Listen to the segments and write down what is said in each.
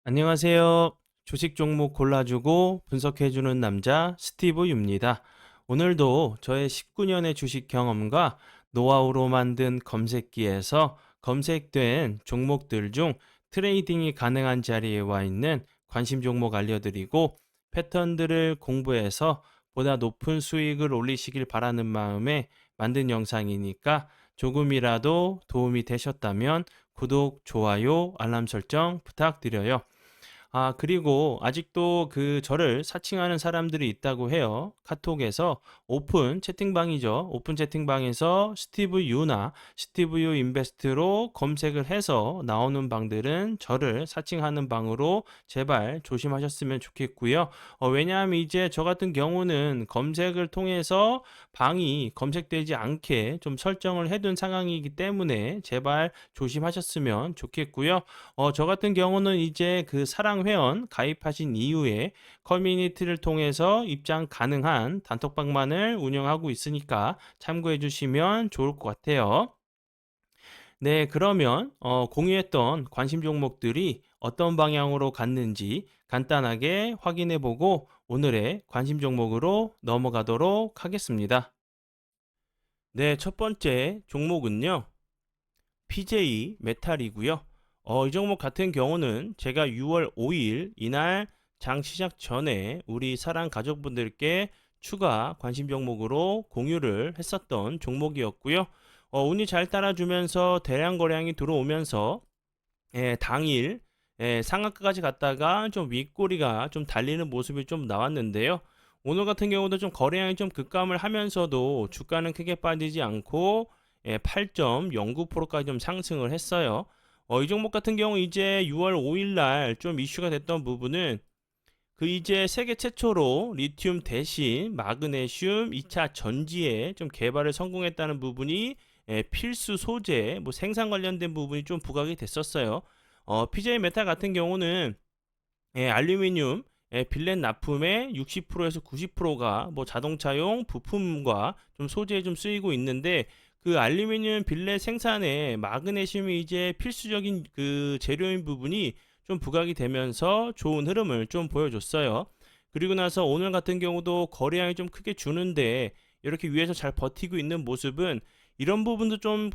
안녕하세요. 주식 종목 골라주고 분석해주는 남자 스티브 유입니다. 오늘도 저의 19년의 주식 경험과 노하우로 만든 검색기에서 검색된 종목들 중 트레이딩이 가능한 자리에 와 있는 관심 종목 알려드리고 패턴들을 공부해서 보다 높은 수익을 올리시길 바라는 마음에 만든 영상이니까 조금이라도 도움이 되셨다면 구독, 좋아요, 알람 설정 부탁드려요. 그리고 아직도 저를 사칭하는 사람들이 있다고 해요. 카톡에서 오픈 채팅방이죠. 오픈 채팅방에서 스티브 유나 스티브 유 인베스트로 검색을 해서 나오는 방들은 저를 사칭하는 방으로 제발 조심하셨으면 좋겠고요. 왜냐하면 이제 저 같은 경우는 검색을 통해서 방이 검색되지 않게 좀 설정을 해둔 상황이기 때문에 제발 조심하셨으면 좋겠고요. 저 같은 경우는 이제 사랑 회원 가입하신 이후에 커뮤니티를 통해서 입장 가능한 단톡방만을 운영하고 있으니까 참고해 주시면 좋을 것 같아요. 네, 그러면 공유했던 관심 종목들이 어떤 방향으로 갔는지 간단하게 확인해 보고 오늘의 관심 종목으로 넘어가도록 하겠습니다. 네, 첫 번째 종목은요. PJ 메탈이고요. 이 종목 같은 경우는 제가 6월 5일 이날 장 시작 전에 우리 사랑 가족분들께 추가 관심 종목으로 공유를 했었던 종목이었고요. 운이 잘 따라주면서 대량 거래량이 들어오면서 당일 상한가까지 갔다가 좀 윗꼬리가 좀 달리는 모습이 좀 나왔는데요. 오늘 같은 경우도 좀 거래량이 좀 급감을 하면서도 주가는 크게 빠지지 않고 8.09%까지 좀 상승을 했어요. 이 종목 같은 경우 이제 6월 5일 날 좀 이슈가 됐던 부분은 이제 세계 최초로 리튬 대신 마그네슘 2차 전지에 좀 개발을 성공했다는 부분이 필수 소재 뭐 생산 관련된 부분이 좀 부각이 됐었어요. PJ 메탈 같은 경우는 알루미늄 빌렛 납품의 60%에서 90%가 뭐 자동차용 부품과 좀 소재에 좀 쓰이고 있는데 그 알루미늄 빌렛 생산에 마그네슘이 이제 필수적인 재료인 부분이 좀 부각이 되면서 좋은 흐름을 좀 보여줬어요. 그리고 나서 오늘 같은 경우도 거래량이 좀 크게 주는데 이렇게 위에서 잘 버티고 있는 모습은 이런 부분도 좀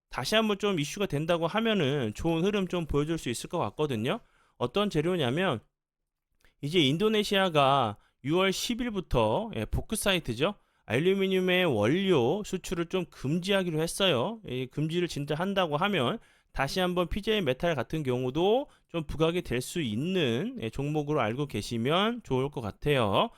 다시 한번 좀 이슈가 된다고 하면은 좋은 흐름 좀 보여줄 수 있을 것 같거든요. 어떤 재료냐면 이제 인도네시아가 6월 10일부터 보크사이트죠. 알루미늄의 원료 수출을 좀 금지하기로 했어요. 이 금지를 진짜 한다고 하면 다시 한번 PJ 메탈 같은 경우도 좀 부각이 될 수 있는 종목으로 알고 계시면 좋을 것 같아요.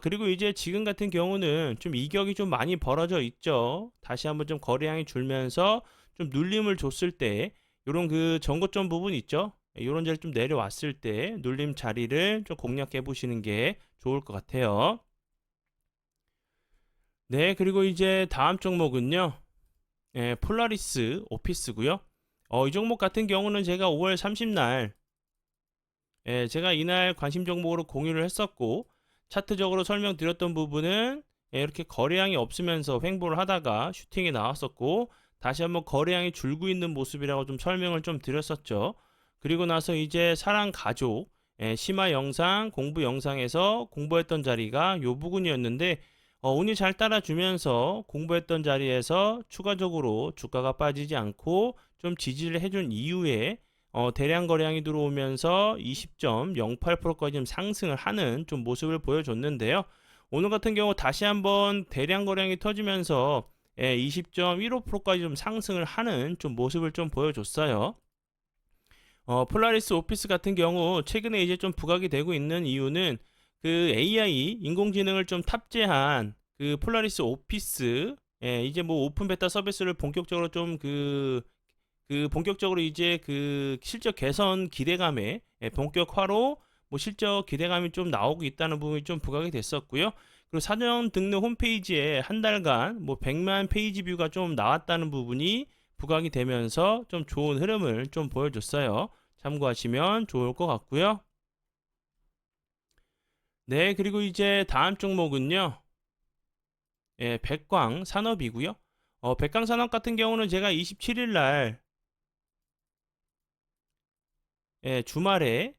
그리고 이제 지금 같은 경우는 좀 이격이 좀 많이 벌어져 있죠. 다시 한번 좀 거래량이 줄면서 좀 눌림을 줬을 때 이런 전고점 부분 있죠. 이런 자리 좀 내려왔을 때 눌림 자리를 좀 공략해 보시는 게 좋을 것 같아요. 네, 그리고 이제 다음 종목은요. 폴라리스 오피스고요. 이 종목 같은 경우는 제가 5월 30날 제가 이날 관심 종목으로 공유를 했었고 차트적으로 설명드렸던 부분은 이렇게 거래량이 없으면서 횡보를 하다가 슈팅이 나왔었고 다시 한번 거래량이 줄고 있는 모습이라고 좀 설명을 좀 드렸었죠. 그리고 나서 이제 사랑 가족 심화 영상 공부 영상에서 공부했던 자리가 요 부분이었는데 운이 잘 따라주면서 공부했던 자리에서 추가적으로 주가가 빠지지 않고 좀 지지를 해준 이후에 대량 거래량이 들어오면서 20.08%까지 좀 상승을 하는 좀 모습을 보여줬는데요. 오늘 같은 경우 다시 한번 대량 거래량이 터지면서 20.15%까지 좀 상승을 하는 좀 모습을 좀 보여줬어요. 폴라리스 오피스 같은 경우 최근에 이제 좀 부각이 되고 있는 이유는 AI 인공지능을 좀 탑재한 폴라리스 오피스 이제 뭐 오픈 베타 서비스를 본격적으로 좀 본격적으로 이제 실적 개선 기대감에 본격화로 뭐 실적 기대감이 좀 나오고 있다는 부분이 좀 부각이 됐었고요. 그리고 사전 등록 홈페이지에 한 달간 뭐 100만 페이지 뷰가 좀 나왔다는 부분이 부각이 되면서 좀 좋은 흐름을 좀 보여줬어요. 참고하시면 좋을 것 같고요. 네, 그리고 이제 다음 종목은요. 백광 산업이고요. 백광 산업 같은 경우는 제가 27일 날 주말에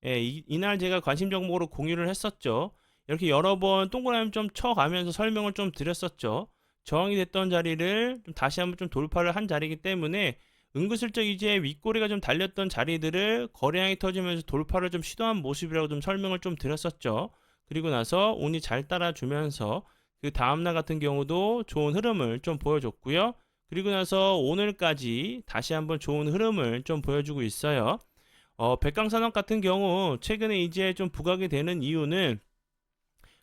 이날 제가 관심 종목으로 공유를 했었죠. 이렇게 여러 번 동그라미 좀 쳐가면서 설명을 좀 드렸었죠. 저항이 됐던 자리를 좀 다시 한번 좀 돌파를 한 자리이기 때문에 은근슬쩍 이제 윗꼬리가 좀 달렸던 자리들을 거래량이 터지면서 돌파를 좀 시도한 모습이라고 좀 설명을 좀 드렸었죠. 그리고 나서 운이 잘 따라주면서 그 다음날 같은 경우도 좋은 흐름을 좀 보여줬고요. 그리고 나서 오늘까지 다시 한번 좋은 흐름을 좀 보여주고 있어요. 백강산업 같은 경우 최근에 이제 좀 부각이 되는 이유는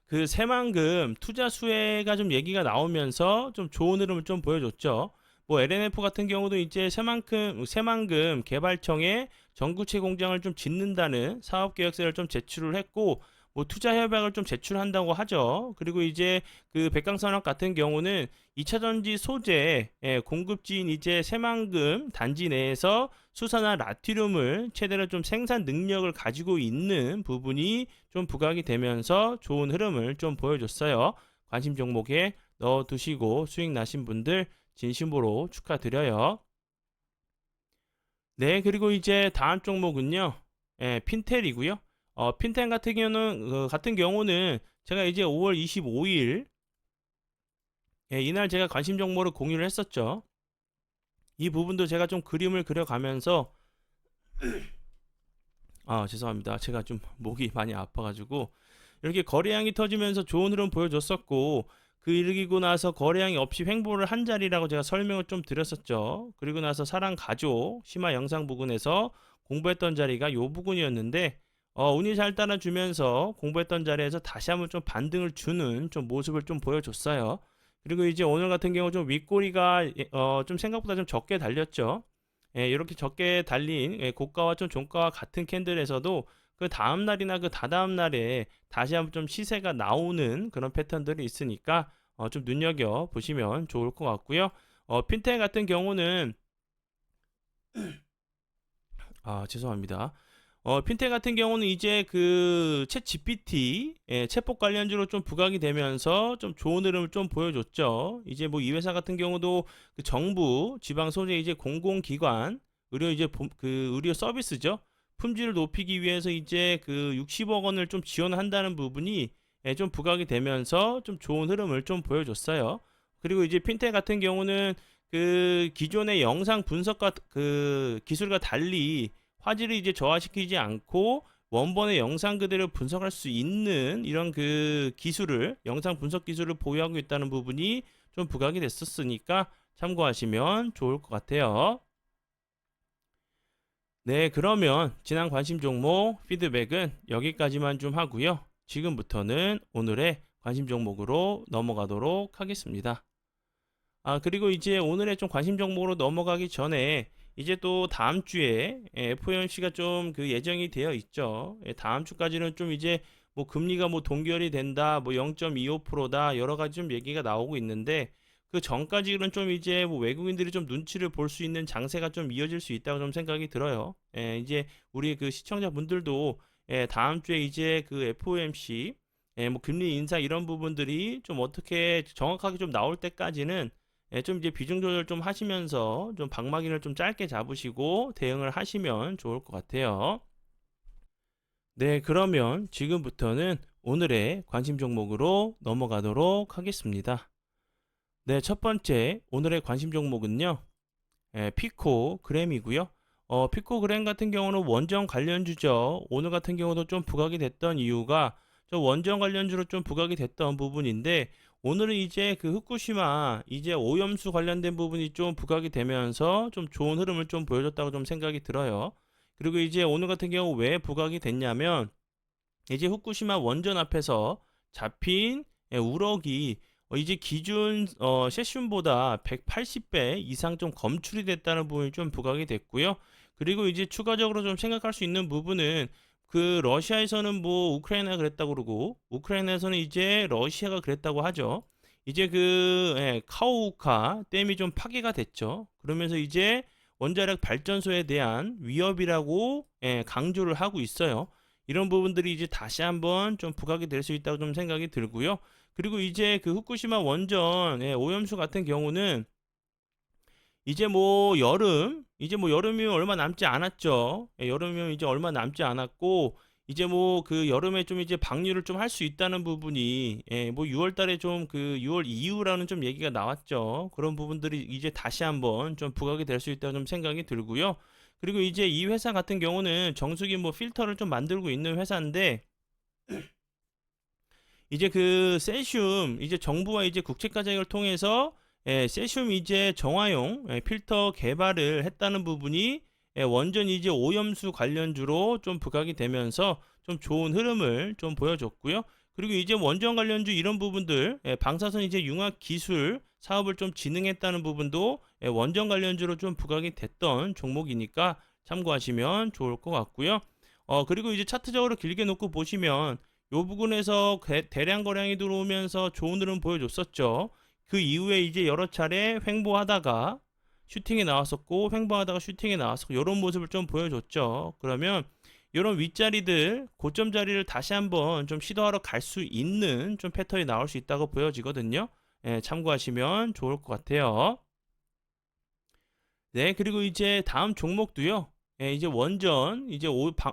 그 새만금 투자 수혜가 좀 얘기가 나오면서 좀 좋은 흐름을 좀 보여줬죠. 뭐 LNF 같은 경우도 이제 새만금 개발청에 전구체 공장을 좀 짓는다는 사업 계획서를 좀 제출을 했고, 뭐 투자 협약을 좀 제출한다고 하죠. 그리고 이제 그 백강산업 같은 경우는 2차 전지 소재 공급지인 이제 새만금 단지 내에서 수산화 라티륨을 최대로 좀 생산 능력을 가지고 있는 부분이 좀 부각이 되면서 좋은 흐름을 좀 보여줬어요. 관심 종목에 넣어 두시고 수익 나신 분들 진심으로 축하드려요. 네, 그리고 이제 다음 종목은요. 핀텔이고요. 핀텔 같은 경우는 제가 이제 5월 25일 이날 제가 관심 종목으로 공유를 했었죠. 이 부분도 제가 좀 그림을 그려가면서 죄송합니다. 제가 좀 목이 많이 아파가지고 이렇게 거래량이 터지면서 좋은 흐름 보여줬었고, 그 일기고 나서 거래량이 없이 횡보를 한 자리라고 제가 설명을 좀 드렸었죠. 그리고 나서 사랑 가족 심화 영상 부근에서 공부했던 자리가 요 부분이었는데, 운이 잘 따라주면서 공부했던 자리에서 다시 한번 좀 반등을 주는 좀 모습을 좀 보여줬어요. 그리고 이제 오늘 같은 경우 좀 윗꼬리가 좀 생각보다 좀 적게 달렸죠. 이렇게 적게 달린 고가와 좀 종가와 같은 캔들에서도 그 다음 날이나 그 다다음 날에 다시 한번 좀 시세가 나오는 그런 패턴들이 있으니까 좀 눈여겨 보시면 좋을 것 같고요. 핀텍 같은 경우는 죄송합니다. 핀텍 같은 경우는 이제 그 챗 GPT 챗봇 관련주로 좀 부각이 되면서 좀 좋은 흐름을 좀 보여줬죠. 이제 뭐 이 회사 같은 경우도 그 정부, 지방 소재 이제 공공기관 의료 이제 그 의료 서비스죠. 품질을 높이기 위해서 이제 그 60억 원을 좀 지원한다는 부분이 좀 부각이 되면서 좀 좋은 흐름을 좀 보여줬어요. 그리고 이제 핀텍 같은 경우는 그 기존의 영상 분석과 그 기술과 달리 화질을 이제 저하시키지 않고 원본의 영상 그대로 분석할 수 있는 이런 그 기술을 영상 분석 기술을 보유하고 있다는 부분이 좀 부각이 됐었으니까 참고하시면 좋을 것 같아요. 네, 그러면 지난 관심 종목 피드백은 여기까지만 좀 하고요. 지금부터는 오늘의 관심 종목으로 넘어가도록 하겠습니다. 그리고 이제 오늘의 좀 관심 종목으로 넘어가기 전에 이제 또 다음 주에 FOMC가 좀 그 예정이 되어 있죠. 다음 주까지는 좀 이제 뭐 금리가 뭐 동결이 된다, 뭐 0.25%다 여러 가지 좀 얘기가 나오고 있는데, 그 전까지는 좀 이제 뭐 외국인들이 좀 눈치를 볼 수 있는 장세가 좀 이어질 수 있다고 좀 생각이 들어요. 이제 우리 그 시청자분들도 다음 주에 이제 그 FOMC 뭐 금리 인사 이런 부분들이 좀 어떻게 정확하게 좀 나올 때까지는 좀 이제 비중 조절 좀 하시면서 좀 방망이를 좀 짧게 잡으시고 대응을 하시면 좋을 것 같아요. 네, 그러면 지금부터는 오늘의 관심 종목으로 넘어가도록 하겠습니다. 네, 첫 번째 오늘의 관심 종목은요. 피코그램이고요. 피코그램 같은 경우는 원전 관련주죠. 오늘 같은 경우도 좀 부각이 됐던 이유가 저 원전 관련주로 좀 부각이 됐던 부분인데, 오늘은 이제 그 후쿠시마 이제 오염수 관련된 부분이 좀 부각이 되면서 좀 좋은 흐름을 좀 보여줬다고 좀 생각이 들어요. 그리고 이제 오늘 같은 경우 왜 부각이 됐냐면, 이제 후쿠시마 원전 앞에서 잡힌 우럭이 이제 기준 세슘보다 180배 이상 좀 검출이 됐다는 부분이 좀 부각이 됐고요. 그리고 이제 추가적으로 좀 생각할 수 있는 부분은 그 러시아에서는 뭐 우크라이나가 그랬다고 그러고 우크라이나에서는 이제 러시아가 그랬다고 하죠. 이제 그 카오우카 댐이 좀 파괴가 됐죠. 그러면서 이제 원자력 발전소에 대한 위협이라고 강조를 하고 있어요. 이런 부분들이 이제 다시 한번 좀 부각이 될 수 있다고 좀 생각이 들고요. 그리고 이제 그 후쿠시마 원전 오염수 같은 경우는 이제 뭐 여름, 이제 뭐 여름이면 얼마 남지 않았죠. 예, 여름이면 이제 얼마 남지 않았고, 이제 뭐 그 여름에 좀 이제 방류를 좀 할 수 있다는 부분이, 예, 뭐 6월 달에 좀 그 6월 이후라는 좀 얘기가 나왔죠. 그런 부분들이 이제 다시 한번 좀 부각이 될 수 있다는 좀 생각이 들고요. 그리고 이제 이 회사 같은 경우는 정수기 뭐 필터를 좀 만들고 있는 회사인데, 이제 그 세슘 이제 정부와 이제 국제과정을 통해서 세슘 이제 정화용 필터 개발을 했다는 부분이 원전 이제 오염수 관련주로 좀 부각이 되면서 좀 좋은 흐름을 좀 보여줬고요. 그리고 이제 원전 관련주 이런 부분들 방사선 이제 융합 기술 사업을 좀 진행했다는 부분도 원전 관련주로 좀 부각이 됐던 종목이니까 참고하시면 좋을 것 같고요. 그리고 이제 차트적으로 길게 놓고 보시면 요 부분에서 대량 거량이 들어오면서 좋은 흐름 보여줬었죠. 그 이후에 이제 여러 차례 횡보하다가 슈팅에 나왔었고, 횡보하다가 슈팅에 나왔었고, 이런 모습을 좀 보여줬죠. 그러면 이런 윗자리들, 고점 자리를 다시 한번 좀 시도하러 갈 수 있는 좀 패턴이 나올 수 있다고 보여지거든요. 참고하시면 좋을 것 같아요. 네, 그리고 이제 다음 종목도요. 이제 원전, 이제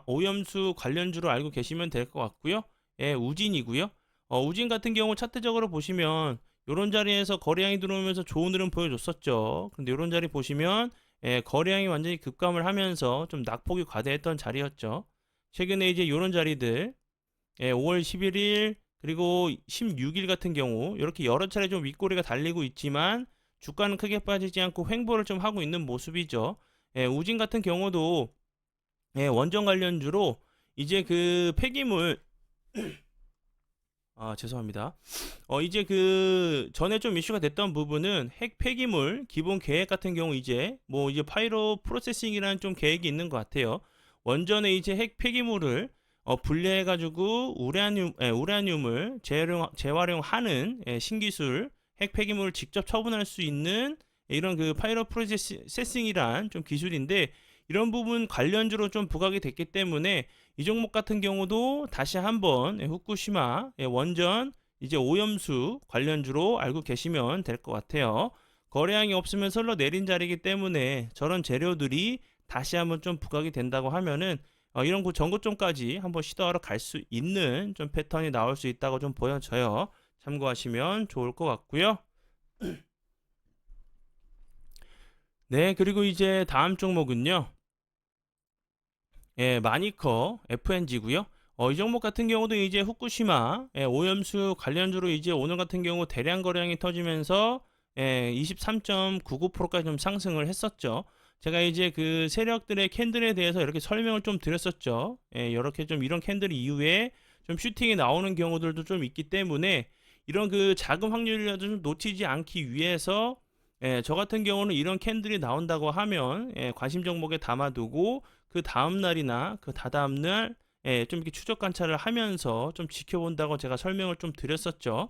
오염수 관련주로 알고 계시면 될 것 같고요. 우진이고요. 우진 같은 경우 차트적으로 보시면 이런 자리에서 거래량이 들어오면서 좋은 흐름 보여줬었죠. 근데 이런 자리 보시면 거래량이 완전히 급감을 하면서 좀 낙폭이 과대했던 자리였죠. 최근에 이제 이런 자리들 5월 11일 그리고 16일 같은 경우 이렇게 여러 차례 좀 윗꼬리가 달리고 있지만 주가는 크게 빠지지 않고 횡보를 좀 하고 있는 모습이죠. 우진 같은 경우도 원전 관련주로 이제 그 폐기물 죄송합니다. 이제 그 전에 좀 이슈가 됐던 부분은 핵 폐기물 기본 계획 같은 경우 이제 뭐 이제 파이로 프로세싱이라는 좀 계획이 있는 것 같아요. 원전에 이제 핵 폐기물을 분리해가지고 우라늄을 재활용하는 신기술 핵 폐기물을 직접 처분할 수 있는 이런 그 파이로 프로세싱이란 좀 기술인데 이런 부분 관련주로 좀 부각이 됐기 때문에 이 종목 같은 경우도 다시 한번 후쿠시마 원전 이제 오염수 관련주로 알고 계시면 될 것 같아요. 거래량이 없으면 설러 내린 자리이기 때문에 저런 재료들이 다시 한번 좀 부각이 된다고 하면은 이런 전고점까지 한번 시도하러 갈 수 있는 좀 패턴이 나올 수 있다고 좀 보여져요. 참고하시면 좋을 것 같고요. 네, 그리고 이제 다음 종목은요. 마니커 FNG고요. 이 종목 같은 경우도 이제 후쿠시마 오염수 관련주로 이제 오늘 같은 경우 대량 거래량이 터지면서 23.99%까지 좀 상승을 했었죠. 제가 이제 그 세력들의 캔들에 대해서 이렇게 설명을 좀 드렸었죠. 이렇게 좀 이런 캔들 이후에 좀 슈팅이 나오는 경우들도 좀 있기 때문에 이런 그 자금 확률이라도 좀 놓치지 않기 위해서 저 같은 경우는 이런 캔들이 나온다고 하면 관심 종목에 담아두고 그 다음 날이나 그 다다음 날 좀 이렇게 추적 관찰을 하면서 좀 지켜본다고 제가 설명을 좀 드렸었죠.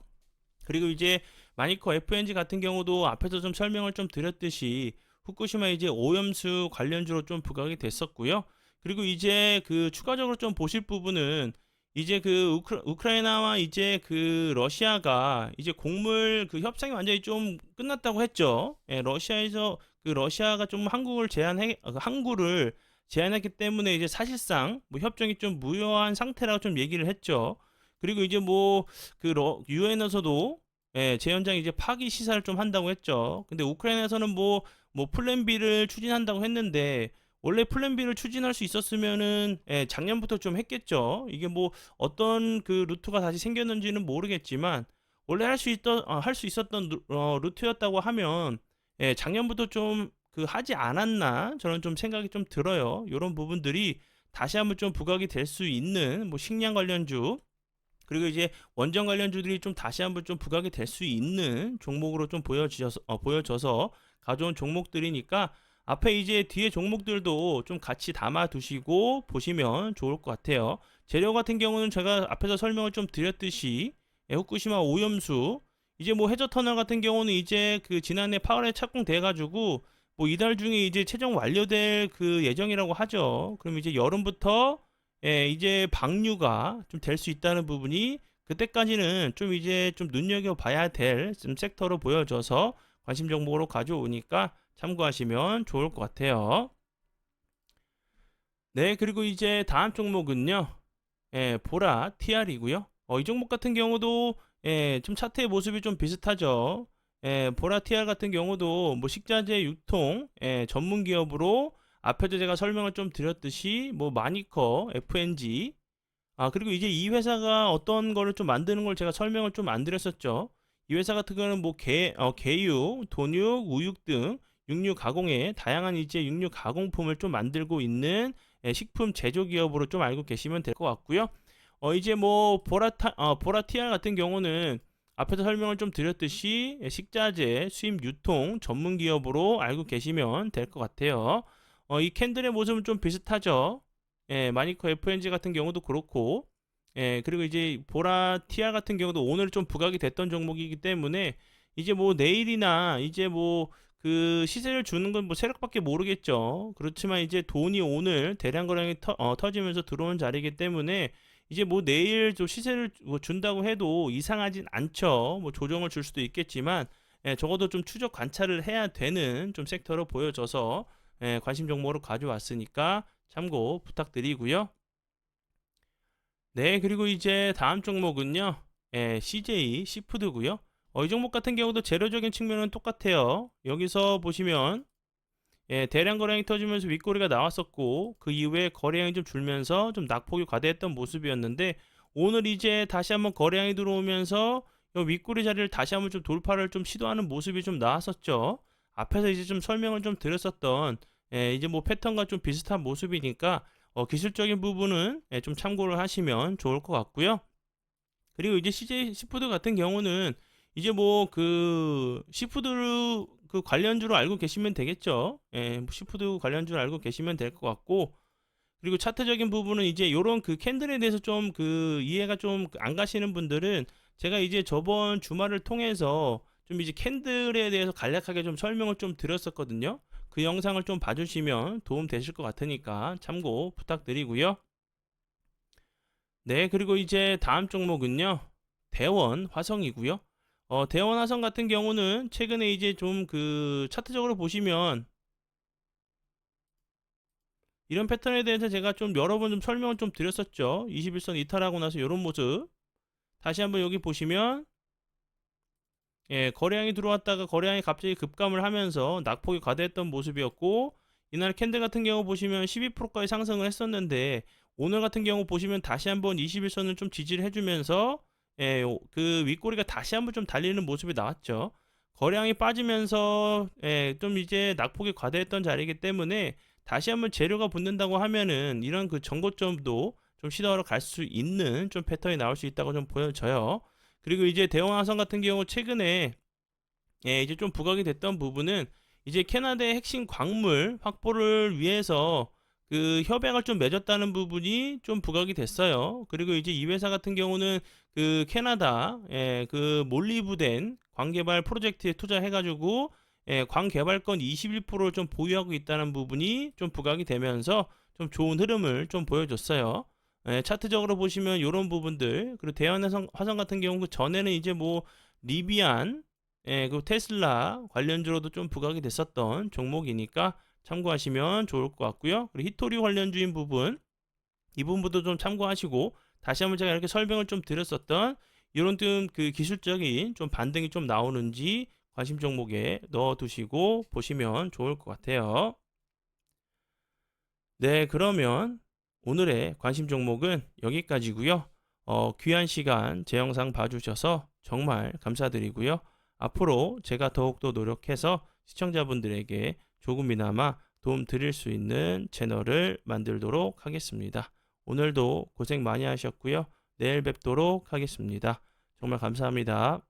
그리고 이제 마니커 FNG 같은 경우도 앞에서 좀 설명을 좀 드렸듯이 후쿠시마 이제 오염수 관련주로 좀 부각이 됐었고요. 그리고 이제 그 추가적으로 좀 보실 부분은 이제 그 우크라이나와 이제 그 러시아가 이제 곡물 그 협상이 완전히 좀 끝났다고 했죠. 러시아에서 그 러시아가 좀 항구를 제한했기 때문에 이제 사실상 뭐 협정이 좀 무효한 상태라고 좀 얘기를 했죠. 그리고 이제 뭐 그 유엔에서도 재연장 이제 파기 시사를 좀 한다고 했죠. 근데 우크라이나에서는 뭐 플랜 B를 추진한다고 했는데 원래 플랜 B를 추진할 수 있었으면은 작년부터 좀 했겠죠. 이게 뭐 어떤 그 루트가 다시 생겼는지는 모르겠지만 원래 할 수 있었던 루트였다고 하면 작년부터 좀 그 하지 않았나 저는 좀 생각이 좀 들어요. 이런 부분들이 다시 한번 좀 부각이 될 수 있는 뭐 식량 관련주 그리고 이제 원전 관련주들이 좀 다시 한번 좀 부각이 될 수 있는 종목으로 좀 보여져서 가져온 종목들이니까 앞에 이제 뒤에 종목들도 좀 같이 담아 두시고 보시면 좋을 것 같아요. 재료 같은 경우는 제가 앞에서 설명을 좀 드렸듯이 후쿠시마 오염수 이제 뭐 해저 터널 같은 경우는 이제 그 지난해 8월에 착공돼 가지고 뭐 이달 중에 이제 최종 완료될 그 예정이라고 하죠. 그럼 이제 여름부터 이제 방류가 좀 될 수 있다는 부분이 그때까지는 좀 이제 좀 눈여겨봐야 될 좀 섹터로 보여져서 관심 종목으로 가져오니까 참고하시면 좋을 것 같아요. 네, 그리고 이제 다음 종목은요. 보라 TR이고요. 이 종목 같은 경우도 좀 차트의 모습이 좀 비슷하죠. 보라 TR 같은 경우도 뭐 식자재 유통 전문 기업으로 앞에도 제가 설명을 좀 드렸듯이 뭐 마니커, FNG 그리고 이제 이 회사가 어떤 거를 좀 만드는 걸 제가 설명을 좀 안 드렸었죠. 이 회사 같은 경우는 뭐 개육, 돈육, 우육 등 육류 가공에 다양한 이제 육류 가공품을 좀 만들고 있는 식품 제조 기업으로 좀 알고 계시면 될 것 같고요. 이제 뭐 보라 TR 같은 경우는 앞에서 설명을 좀 드렸듯이 식자재 수입 유통 전문 기업으로 알고 계시면 될 것 같아요. 이 캔들의 모습은 좀 비슷하죠. 마니커 FNG 같은 경우도 그렇고, 그리고 이제 보라 TR 같은 경우도 오늘 좀 부각이 됐던 종목이기 때문에 이제 뭐 내일이나 이제 뭐 그 시세를 주는 건 뭐 세력밖에 모르겠죠. 그렇지만 이제 돈이 오늘 대량 거래량이 터지면서 들어온 자리이기 때문에 이제 뭐 내일 좀 시세를 뭐 준다고 해도 이상하진 않죠. 뭐 조정을 줄 수도 있겠지만 적어도 좀 추적 관찰을 해야 되는 좀 섹터로 보여져서 관심 종목으로 가져왔으니까 참고 부탁드리고요. 네, 그리고 이제 다음 종목은요. CJ 시푸드고요. 이 종목 같은 경우도 재료적인 측면은 똑같아요. 여기서 보시면 대량 거래량이 터지면서 윗꼬리가 나왔었고 그 이후에 거래량이 좀 줄면서 좀 낙폭이 과대했던 모습이었는데 오늘 이제 다시 한번 거래량이 들어오면서 이 윗꼬리 자리를 다시 한번 좀 돌파를 좀 시도하는 모습이 좀 나왔었죠. 앞에서 이제 좀 설명을 좀 드렸었던 이제 뭐 패턴과 좀 비슷한 모습이니까 기술적인 부분은 좀 참고를 하시면 좋을 것 같고요. 그리고 이제 CJ 시푸드 같은 경우는 이제 뭐 그 시푸드 그 관련주로 알고 계시면 되겠죠. 뭐 시푸드 관련주로 알고 계시면 될 것 같고, 그리고 차트적인 부분은 이제 요런 그 캔들에 대해서 좀 그 이해가 좀 안 가시는 분들은 제가 이제 저번 주말을 통해서 좀 이제 캔들에 대해서 간략하게 좀 설명을 좀 드렸었거든요. 그 영상을 좀 봐주시면 도움 되실 것 같으니까 참고 부탁드리고요. 네, 그리고 이제 다음 종목은요. 대원 화성이고요. 대원 화성 같은 경우는 최근에 이제 좀 그 차트적으로 보시면 이런 패턴에 대해서 제가 좀 여러 번 좀 설명을 좀 드렸었죠. 21선 이탈하고 나서 이런 모습. 다시 한번 여기 보시면 거래량이 들어왔다가 거래량이 갑자기 급감을 하면서 낙폭이 과대했던 모습이었고, 이날 캔들 같은 경우 보시면 12%까지 상승을 했었는데 오늘 같은 경우 보시면 다시 한번 21선을 좀 지지를 해주면서 그 윗꼬리가 다시 한번 좀 달리는 모습이 나왔죠. 거래량이 빠지면서 좀 이제 낙폭이 과대했던 자리이기 때문에 다시 한번 재료가 붙는다고 하면은 이런 그 전고점도 좀 시도하러 갈 수 있는 좀 패턴이 나올 수 있다고 좀 보여져요. 그리고 이제 대형화성 같은 경우 최근에 이제 좀 부각이 됐던 부분은 이제 캐나다의 핵심 광물 확보를 위해서 그 협약을 좀 맺었다는 부분이 좀 부각이 됐어요. 그리고 이제 이 회사 같은 경우는 그 캐나다 그 몰리브덴 광개발 프로젝트에 투자해가지고 광개발권 21%를 좀 보유하고 있다는 부분이 좀 부각이 되면서 좀 좋은 흐름을 좀 보여줬어요. 차트적으로 보시면 이런 부분들, 그리고 대한화성 같은 경우 그 전에는 이제 뭐 리비안 그 테슬라 관련주로도 좀 부각이 됐었던 종목이니까 참고하시면 좋을 것 같고요. 그리고 히토리 관련주인 부분, 이 부분도 좀 참고하시고, 다시 한번 제가 이렇게 설명을 좀 드렸었던 이런 좀 그 기술적인 좀 반등이 좀 나오는지 관심 종목에 넣어 두시고 보시면 좋을 것 같아요. 네, 그러면 오늘의 관심 종목은 여기까지고요. 귀한 시간 제 영상 봐주셔서 정말 감사드리고요. 앞으로 제가 더욱더 노력해서 시청자분들에게 조금이나마 도움 드릴 수 있는 채널을 만들도록 하겠습니다. 오늘도 고생 많이 하셨고요. 내일 뵙도록 하겠습니다. 정말 감사합니다.